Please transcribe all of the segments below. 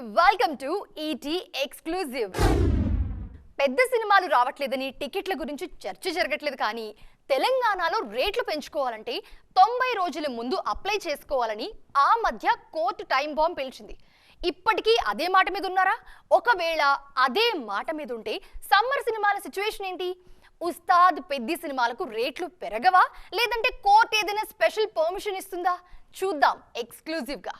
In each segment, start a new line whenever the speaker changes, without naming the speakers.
Welcome to ET exclusive. పెద్ద సినిమాలు రావట్లేదని టికెట్ల గురించి చర్చ జరగట్లేదు, కానీ తెలంగాణలో రేట్లు పెంచుకోవాలంటే 90 రోజుల ముందు అప్లై చేసుకోవాలని ఆ మధ్య కోర్టు టైం బాంబ్ పిలిచింది. ఇప్పటికీ అదే మాట మీద ఉన్నారా? ఒకవేళ అదే మాట మీద ఉంటే సమ్మర్ సినిమాల సిచ్యువేషన్ ఏంటి? ఉస్తాద్ పెద్ది సినిమాలకు రేట్లు పెరగవా, లేదంటే కోర్టు ఏదైనా స్పెషల్ పర్మిషన్ ఇస్తుందా? చూద్దాం ఎక్స్క్లూజివ్గా.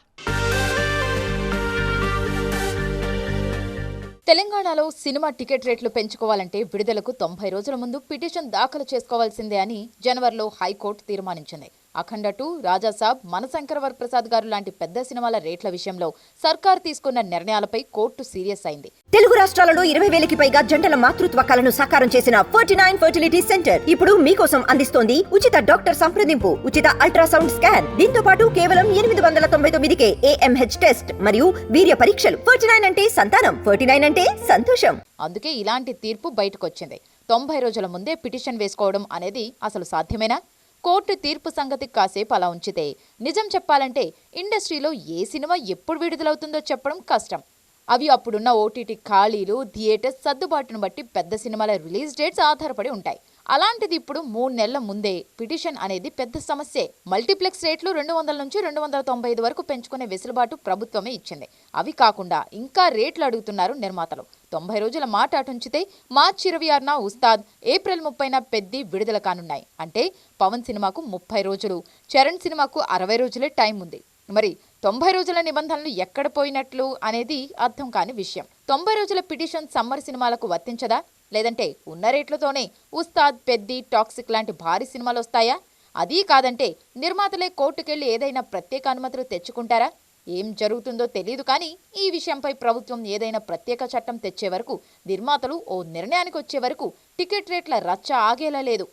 తెలంగాణలో సినిమా టికెట్ రేట్లు పెంచుకోవాలంటే విడుదలకు 90 రోజుల ముందు పిటిషన్ దాఖలు చేసుకోవాల్సిందే అని జనవరిలో హైకోర్టు తీర్మానించింది. అఖండ 2, రాజాసాబ్, మనశంకర వరప్రసాద్ గారు లాంటి పెద్ద సినిమాల రేట్ల విషయంలో సర్కార్ తీసుకున్న నిర్ణయాలపై కోర్టు సీరియస్ అయింది.
తెలుగు రాష్ట్రాలలో 20,000కి పైగా జంటల మాతృత్వ కలను సాకారం చేసిన 49 ఫర్టిలిటీ సెంటర్ ఇప్పుడు మీకోసం అందిస్తోంది ఉచిత డాక్టర్ సంప్రదింపు, ఉచిత అల్ట్రాసౌండ్ స్కాన్, దీంతో పాటు కేవలం 899కే AMH టెస్ట్ మరియు వీర్య పరీక్షలు. 49 అంటే సంతానం, 49 అంటే సంతోషం.
అందుకే ఇలాంటి తీర్పు బయటకొచ్చింది. 90 రోజుల ముందే పిటిషన్ వేసుకోవడం అనేది అసలు సాధ్యమేనా? కోర్టు తీర్పు సంగతి కాసేపు అలా ఉంచితే, నిజం చెప్పాలంటే ఇండస్ట్రీలో ఏ సినిమా ఎప్పుడు విడుదలవుతుందో చెప్పడం కష్టం. అవి అప్పుడున్న ఓటీటీ ఖాళీలు, థియేటర్స్ సర్దుబాటును బట్టి పెద్ద సినిమాల రిలీజ్ డేట్స్ ఆధారపడి ఉంటాయి. అలాంటిది ఇప్పుడు 3 నెలల ముందే పిటిషన్ అనేది పెద్ద సమస్యే. మల్టీప్లెక్స్ రేట్లు 200 నుంచి 295 వరకు పెంచుకునే వెసులుబాటు ప్రభుత్వమే ఇచ్చింది. అవి కాకుండా ఇంకా రేట్లు అడుగుతున్నారు నిర్మాతలు. 90 రోజుల మాట అటుంచితే మార్చి 26న ఉస్తాద్, ఏప్రిల్ 30న పెద్ది విడుదల కానున్నాయి. అంటే పవన్ సినిమాకు 30 రోజులు, చరణ్ సినిమాకు 60 రోజులే టైం ఉంది. మరి 90 రోజుల నిబంధనలు ఎక్కడ పోయినట్లు అనేది అర్థం కాని విషయం. 90 రోజుల పిటిషన్ సమ్మర్ సినిమాలకు వర్తించదా? లేదంటే ఉన్న రేట్లతోనే ఉస్తాద్, పెద్ది, టాక్సిక్ లాంటి భారీ సినిమాలు వస్తాయా? అదీ కాదంటే నిర్మాతలే కోర్టుకెళ్లి ఏదైనా ప్రత్యేక అనుమతులు తెచ్చుకుంటారా? ఏం జరుగుతుందో తెలియదు, కానీ ఈ విషయంపై ప్రభుత్వం ఏదైనా ప్రత్యేక చట్టం తెచ్చే వరకు, నిర్మాతలు ఓ నిర్ణయానికి వచ్చే వరకు టికెట్ రేట్ల రచ్చ ఆగేలా లేదు.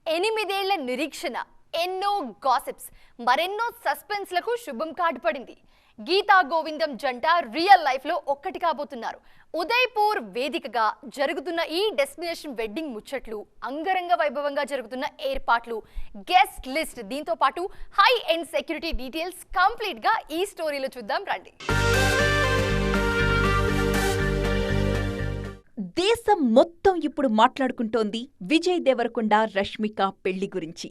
8 ఏళ్ల నిరీక్షణ, ఎన్నో గాసిప్స్, మరెన్నో సస్పెన్స్లకు శుభం కార్డు పడింది. గీతా గోవిందం జంట రియల్ లైఫ్ లో ఒక్కటి కాబోతున్నారు. ఉదయ్పూర్ వేదికగా జరుగుతున్న ఈ డెస్టినేషన్ వెడ్డింగ్ ముచ్చట్లు, అంగరంగ వైభవంగా జరుగుతున్న ఏర్పాట్లు, గెస్ట్ లిస్ట్, దీంతో పాటు high end security details complete గా ఈ స్టోరీలో చూద్దాం రండి.
దేశం మొత్తం ఇప్పుడు మాట్లాడుకుంటోంది విజయ్ దేవరకొండ, రష్మిక పెళ్లి గురించి.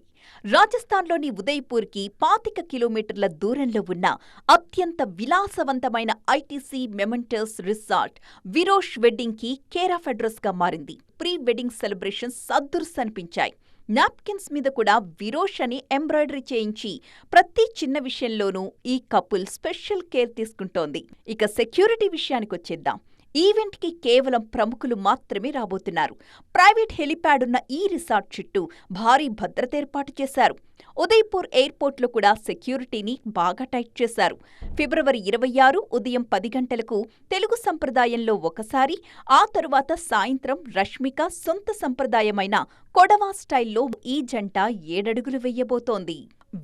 రాజస్థాన్లోని ఉదయ్పూర్కి 25 కిలోమీటర్ల దూరంలో ఉన్న అత్యంత విలాసవంతమైన ఐటీసీ మెమెంటస్ రిసార్ట్ విరోష్ వెడ్డింగ్కి కేర్ ఆఫ్ అడ్రస్గా మారింది. ప్రీ వెడ్డింగ్ సెలబ్రేషన్స్ అద్దుర్సనిపించాయి. నాప్కిన్స్ మీద కూడా విరోష్ అని ఎంబ్రాయిడరీ చేయించి ప్రతి చిన్న విషయంలోనూ ఈ కపుల్ స్పెషల్ కేర్ తీసుకుంటోంది. ఇక సెక్యూరిటీ విషయానికొచ్చేద్దాం. ఈవెంట్కి కేవలం ప్రముఖులు మాత్రమే రాబోతున్నారు. ప్రైవేట్ హెలిప్యాడ్ ఉన్న ఈ రిసార్ట్ చుట్టూ భారీ భద్రత ఏర్పాటు చేశారు. ఉదయ్పూర్ ఎయిర్పోర్ట్లో కూడా సెక్యూరిటీని బాగా టైట్ చేశారు. ఫిబ్రవరి 26 ఉదయం 10 గంటలకు తెలుగు సంప్రదాయంలో ఒకసారి, ఆ తరువాత సాయంత్రం రష్మిక సొంత సంప్రదాయమైన కొడవా స్టైల్లో ఈ జంట 7 అడుగులు వెయ్యబోతోంది.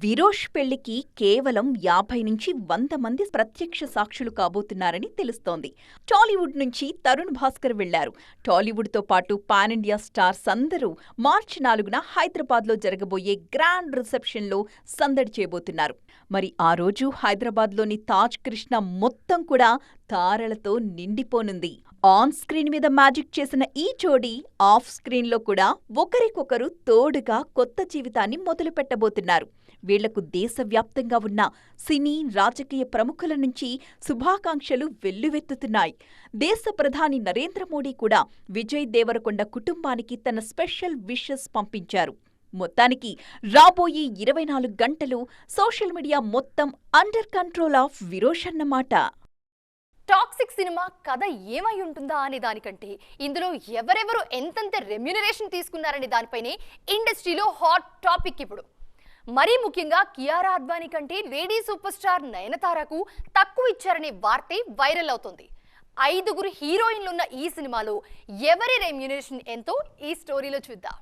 విరోష్ పెళ్లికి కేవలం 50 నుంచి 100 మంది ప్రత్యక్ష సాక్షులు కాబోతున్నారని తెలుస్తోంది. టాలీవుడ్ నుంచి తరుణ్ భాస్కర్ వెళ్లారు. టాలీవుడ్తో పాటు పాన్ ఇండియా స్టార్స్ అందరూ మార్చి 4న హైదరాబాద్లో జరగబోయే గ్రాండ్ రిసెప్షన్లో సందడి చేయబోతున్నారు. మరి ఆ రోజు హైదరాబాద్లోని తాజ్ కృష్ణ మొత్తం కూడా తారలతో నిండిపోనుంది. ఆన్ స్క్రీన్ మీద మ్యాజిక్ చేసిన ఈ జోడీ ఆఫ్ స్క్రీన్లో కూడా ఒకరికొకరు తోడుగా కొత్త జీవితాన్ని మొదలుపెట్టబోతున్నారు. వీళ్లకు దేశవ్యాప్తంగా ఉన్న సినీ, రాజకీయ ప్రముఖుల నుంచి శుభాకాంక్షలు వెల్లువెత్తుతున్నాయి. దేశ ప్రధాని నరేంద్ర మోడీ కూడా విజయ్ దేవరకొండ కుటుంబానికి తన స్పెషల్ విషెస్ పంపించారు. మొత్తానికి రాబోయే 24 గంటలు సోషల్ మీడియా మొత్తం అండర్ కంట్రోల్ ఆఫ్ విరోష్ అన్నమాట.
టాక్సిక్ సినిమా కథ ఏమై ఉంటుందా అనే దానికంటే ఇందులో ఎవరెవరు ఎంతెంత రెమ్యునరేషన్ తీసుకున్నారనే దానిపైనే ఇండస్ట్రీలో హాట్ టాపిక్ ఇప్పుడు. మరీ ముఖ్యంగా కియారా అద్వానీ కంటే లేడీ సూపర్ స్టార్ నయనతారకు తక్కువ ఇచ్చారనే వార్తే వైరల్ అవుతోంది. 5 హీరోయిన్లున్న ఈ సినిమాలో ఎవరి రెమ్యునరేషన్ ఎంతో ఈ స్టోరీలో చూద్దాం.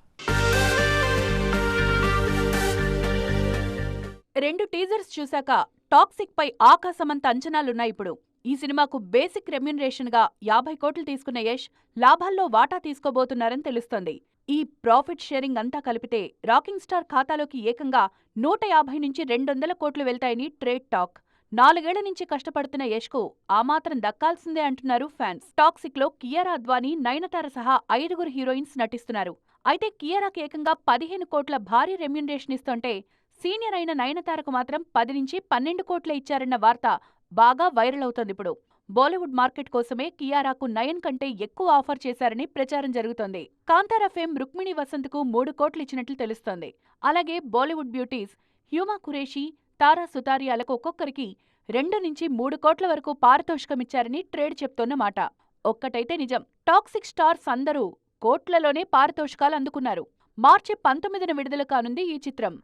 2 టీజర్స్ చూశాక టాక్సిక్ పై ఆకాశమంత అంచనాలున్నాయి ఇప్పుడు. ఈ సినిమాకు బేసిక్ రెమ్యునరేషన్గా 50 కోట్లు తీసుకున్న యష్ లాభాల్లో వాటా తీసుకోబోతున్నారని తెలుస్తోంది. ఈ ప్రాఫిట్ షేరింగ్ అంతా కలిపితే రాకింగ్ స్టార్ ఖాతాలోకి ఏకంగా 150 నుంచి 200 కోట్లు వెళ్తాయని ట్రేడ్ టాక్. 4 ఏళ్ల నుంచి కష్టపడుతున్న యష్కు ఆ మాత్రం దక్కాల్సిందే అంటున్నారు ఫ్యాన్స్. టాక్సిక్ లో కియారా అద్వానీ, నయనతార సహా 5 హీరోయిన్స్ నటిస్తున్నారు. అయితే కియారాకి ఏకంగా 15 కోట్ల భారీ రెమ్యునరేషన్ ఇస్తుంటే సీనియర్ అయిన నయనతారకు మాత్రం 10 నుంచి 12 కోట్లే ఇచ్చారన్న వార్త బాగా వైరల్ అవుతోందిప్పుడు. బాలీవుడ్ మార్కెట్ కోసమే కియారాకు 9 కంటే ఎక్కువ ఆఫర్ చేశారని ప్రచారం జరుగుతోంది. కాంతారా ఫేమ్ రుక్మిణి వసంత్కు 3 కోట్లు ఇచ్చినట్లు తెలుస్తోంది. అలాగే బాలీవుడ్ బ్యూటీస్ హ్యూమా ఖురేషీ, తారా సుతారియాలకు ఒక్కొక్కరికి 2 నుంచి 3 కోట్ల వరకు పారితోషికమిచ్చారని ట్రేడ్ చెప్తోన్న మాట. ఒక్కటైతే నిజం, టాక్సిక్ స్టార్స్ అందరూ కోట్లలోనే పారితోషికాలు అందుకున్నారు. మార్చి 19న విడుదల కానుంది ఈ చిత్రం.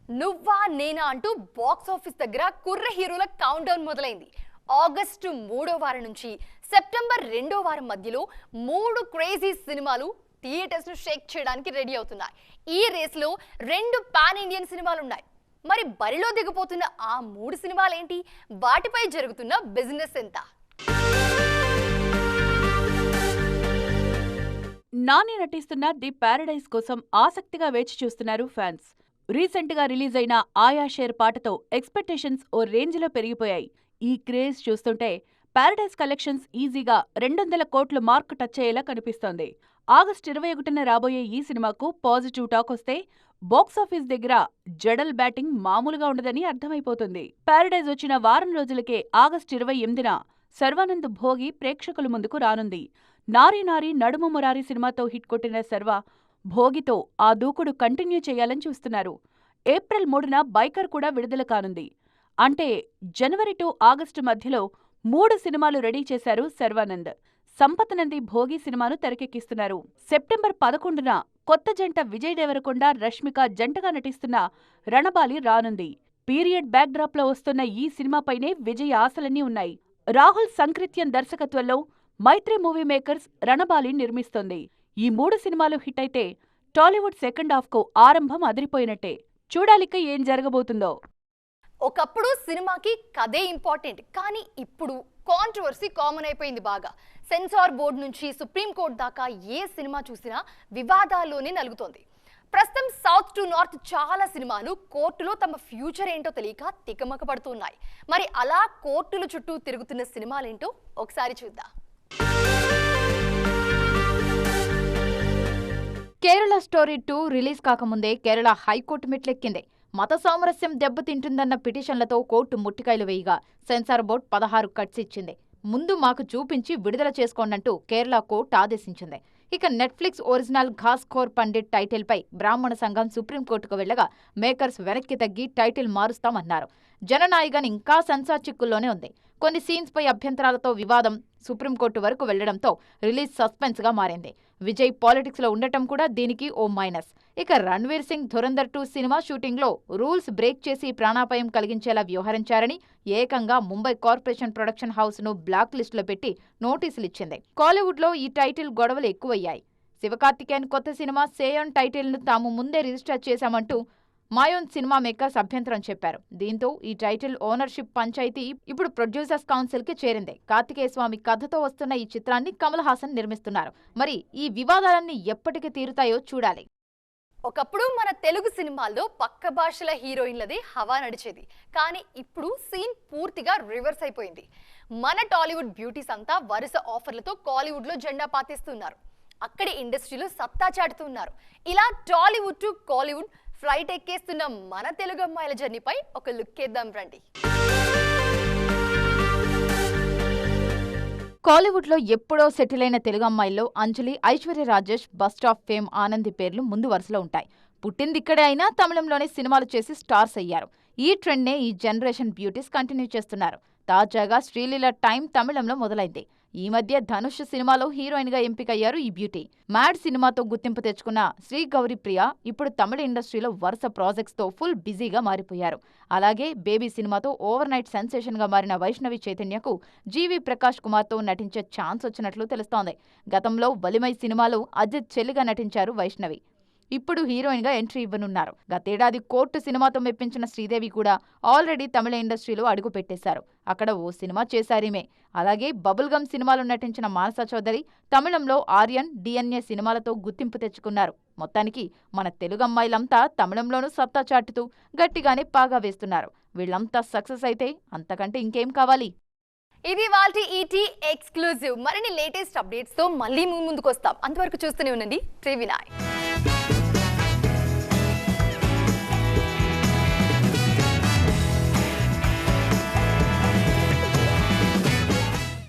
నువ్వా నేనా అంటూ బాక్స్ ఆఫీస్ దగ్గర కుర్ర హీరోల కౌంట్ డౌన్ మొదలైంది. ఆగస్టు 3వ వారం నుంచి సెప్టెంబర్ 2వ వారం మధ్యలో 3 క్రేజీ సినిమాలు థియేటర్స్ ను షేక్ చేయడానికి రెడీ అవుతున్నాయి. ఈ రేస్ లో 2 పాన్ ఇండియన్ సినిమాలున్నాయి. మరి బరిలో దిగబోతున్న ఆ 3 సినిమాలేంటి? వాటిపై జరుగుతున్న బిజినెస్ ఎంత?
నాని నటిస్తున్న ది ప్యారడైజ్ కోసం ఆసక్తిగా వేచి చూస్తున్నారు ఫ్యాన్స్. రీసెంట్ గా రిలీజ్ అయిన ఆయా షేర్ పాటతో ఎక్స్పెక్టేషన్స్ ఓ రేంజ్లో పెరిగిపోయాయి. ఈ క్రేజ్ చూస్తుంటే ప్యారడైజ్ కలెక్షన్స్ ఈజీగా 200 కోట్ల మార్క్ టచ్ అయ్యేలా కనిపిస్తోంది. ఆగస్టు 21న రాబోయే ఈ సినిమాకు పాజిటివ్ టాక్ వస్తే బాక్సాఫీస్ దగ్గర జడల్ బ్యాటింగ్ మామూలుగా ఉండదని అర్థమైపోతుంది. ప్యారడైజ్ వచ్చిన వారం రోజులకే ఆగస్టు 28న శర్వానంద్ భోగి ప్రేక్షకుల ముందుకు రానుంది. నారీ నారీ నడుమ మురారి సినిమాతో హిట్ కొట్టిన శర్వ భోగితో ఆ దూకుడు కంటిన్యూ చేయాలని చూస్తున్నారు. ఏప్రిల్ 3న బైకర్ కూడా విడుదల కానుంది. అంటే జనవరి టు ఆగస్టు మధ్యలో 3 సినిమాలు రెడీ చేశారు శర్వానంద్. సంపత్ నంది భోగి సినిమాను తెరకెక్కిస్తున్నారు. సెప్టెంబర్ 11న కొత్త జంట విజయ్ దేవరకొండ, రష్మిక జంటగా నటిస్తున్న రణబాలి రానుంది. పీరియడ్ బ్యాక్డ్రాప్ లో వస్తున్న ఈ సినిమాపైనే విజయ్ ఆశలన్నీ ఉన్నాయి. రాహుల్ సంకృత్యన్ దర్శకత్వంలో మైత్రి మూవీ మేకర్స్ రణబాలి నిర్మిస్తోంది. ఈ 3 సినిమాలు హిట్ అయితే టాలీవుడ్ సెకండ్ హాఫ్కు ఆరంభం అదిరిపోయినట్టే. చూడాలిక ఏం జరగబోతుందో.
ఒకప్పుడు సినిమాకి కథే ఇంపార్టెంట్, కానీ ఇప్పుడు కాంట్రవర్సీ కామన్ అయిపోయింది బాగా. సెన్సార్ బోర్డు నుంచి సుప్రీంకోర్టు దాకా ఏ సినిమా చూసినా వివాదాల్లోనే నలుగుతోంది. ప్రస్తుతం సౌత్ టు నార్త్ చాలా సినిమాలు కోర్టులో తమ ఫ్యూచర్ ఏంటో తెలియక తికమక పడుతున్నాయి. మరి అలా కోర్టుల చుట్టూ తిరుగుతున్న సినిమాలేంటో ఒకసారి చూద్దాం.
కేరళ స్టోరీ 2 రిలీజ్ కాకముందే కేరళ హైకోర్టు మెట్లెక్కింది. మత సామరస్యం దెబ్బతింటుందన్న పిటిషన్లతో కోర్టు ముట్టికాయలు వేయగా సెన్సార్ బోర్డు 16 కట్స్ ఇచ్చింది. ముందు మాకు చూపించి విడుదల చేసుకోండంటూ కేరళ కోర్టు ఆదేశించింది. ఇక నెట్ఫ్లిక్స్ ఒరిజినల్ ఘాస్ఖోర్ పండిట్ టైటిల్పై బ్రాహ్మణ సంఘం సుప్రీంకోర్టుకు వెళ్లగా మేకర్స్ వెనక్కి తగ్గి టైటిల్ మారుస్తామన్నారు. జననాయగన్ ఇంకా సెన్సార్ చిక్కుల్లోనే ఉంది. కొన్ని సీన్స్పై అభ్యంతరాలతో వివాదం సుప్రీంకోర్టు వరకు వెళ్లడంతో రిలీజ్ సస్పెన్స్ గా మారింది. విజయ్ పాలిటిక్స్ లో ఉండటం కూడా దీనికి ఓ మైనస్. ఇక రణ్వీర్ సింగ్ ధురంధర్ 2 సినిమా షూటింగ్ లో రూల్స్ బ్రేక్ చేసి ప్రాణాపాయం కలిగించేలా వ్యవహరించారని ఏకంగా ముంబై కార్పొరేషన్ ప్రొడక్షన్ హౌస్ ను బ్లాక్ లిస్ట్ లో పెట్టి నోటీసులిచ్చింది. కాలీవుడ్ లో ఈ టైటిల్ గొడవలు ఎక్కువయ్యాయి. శివకార్తికేయన్ కొత్త సినిమా సేయోన్ టైటిల్ ను తాము ముందే రిజిస్టర్ చేశామంటూ మాయోన్ సినిమా మేకర్స్ అభ్యంతరం చెప్పారు. దీంతో ఈ టైటిల్ ఓనర్షిప్ పంచాయతీ ఇప్పుడు ప్రొడ్యూసర్స్ కౌన్సిల్ కి చేరింది. కార్తికేయ స్వామి కథతో వస్తున్న ఈ చిత్రాన్ని కమల్ హాసన్ నిర్మిస్తున్నారు. మరి ఈ వివాదాలన్నీ ఎప్పటికి తీరుతాయో చూడాలి.
ఒకప్పుడు మన తెలుగు సినిమాల్లో పక్క భాషల హీరోయిన్లదే హవా నడిచేది, కానీ ఇప్పుడు సీన్ పూర్తిగా రివర్స్ అయిపోయింది. మన టాలీవుడ్ బ్యూటీస్ అంతా వరుస ఆఫర్లతో కాలీవుడ్ లో జెండా పాతిస్తున్నారు. అక్కడి ఇండస్ట్రీలో సత్తా చాటుతున్నారు. ఇలా టాలీవుడ్ టు కాలీవుడ్ ఫ్లైట్ ఎక్కేస్తున్న మన తెలుగు అమ్మాయిల జర్నీపై ఒక లుక్ వేద్దాం రండి.
కాలీవుడ్ లో ఎప్పుడో సెటిల్ అయిన తెలుగు అమ్మాయిల్లో అంజలి, ఐశ్వర్య రాజేష్, బస్ట్ ఆఫ్ ఫేమ్ ఆనంది పేర్లు ముందు వరుసలో ఉంటాయి. పుట్టిందిక్కడే అయినా తమిళంలోనే సినిమాలు చేసి స్టార్స్ అయ్యారు. ఈ ట్రెండ్ నే ఈ జనరేషన్ బ్యూటీస్ కంటిన్యూ చేస్తున్నారు. తాజాగా శ్రీలీల టైం తమిళంలో మొదలైంది. ఈ మధ్య ధనుష్ సినిమాలో హీరోయిన్ గా ఎంపికయ్యారు ఈ బ్యూటీ. మ్యాడ్ సినిమాతో గుర్తింపు తెచ్చుకున్న శ్రీ గౌరీ ప్రియ ఇప్పుడు తమిళ ఇండస్ట్రీలో వరుస ప్రాజెక్ట్స్ తో ఫుల్ బిజీగా మారిపోయారు. అలాగే బేబీ సినిమాతో ఓవర్ నైట్ సెన్సేషన్ గా మారిన వైష్ణవి చైతన్యకు జీవి ప్రకాష్ కుమార్ తో నటించే ఛాన్స్ వచ్చినట్లు తెలుస్తోంది. గతంలో వలిమై సినిమాలో అజిత్ చెల్లిగా నటించారు వైష్ణవి. ఇప్పుడు హీరోయిన్ గా ఎంట్రీ ఇవ్వనున్నారు. గతేడాది కోర్టు సినిమాతో మెప్పించిన శ్రీదేవి కూడా ఆల్రెడీ తమిళ ఇండస్ట్రీలో అడుగు పెట్టేశారు. అక్కడ ఓ సినిమా చేశారీమే. అలాగే బబుల్ గమ్ సినిమాలో నటించిన మానస చౌదరి తమిళంలో ఆర్యన్, DNA సినిమాలతో గుర్తింపు తెచ్చుకున్నారు. మొత్తానికి మన తెలుగు అమ్మాయిలంతా తమిళంలోనూ సత్తా చాటుతూ గట్టిగానే పాగా వేస్తున్నారు. వీళ్ళంతా సక్సెస్ అయితే అంతకంటే ఇంకేం కావాలి?
ఇది వాల్టి ఈటీ ఎక్స్క్లూజివ్. మరిన్ని లేటెస్ట్ అప్డేట్స్ తో మళ్ళీ ముందుకు వస్తాం. అంతవరకు చూస్తూనే ఉండండి టీవీ9.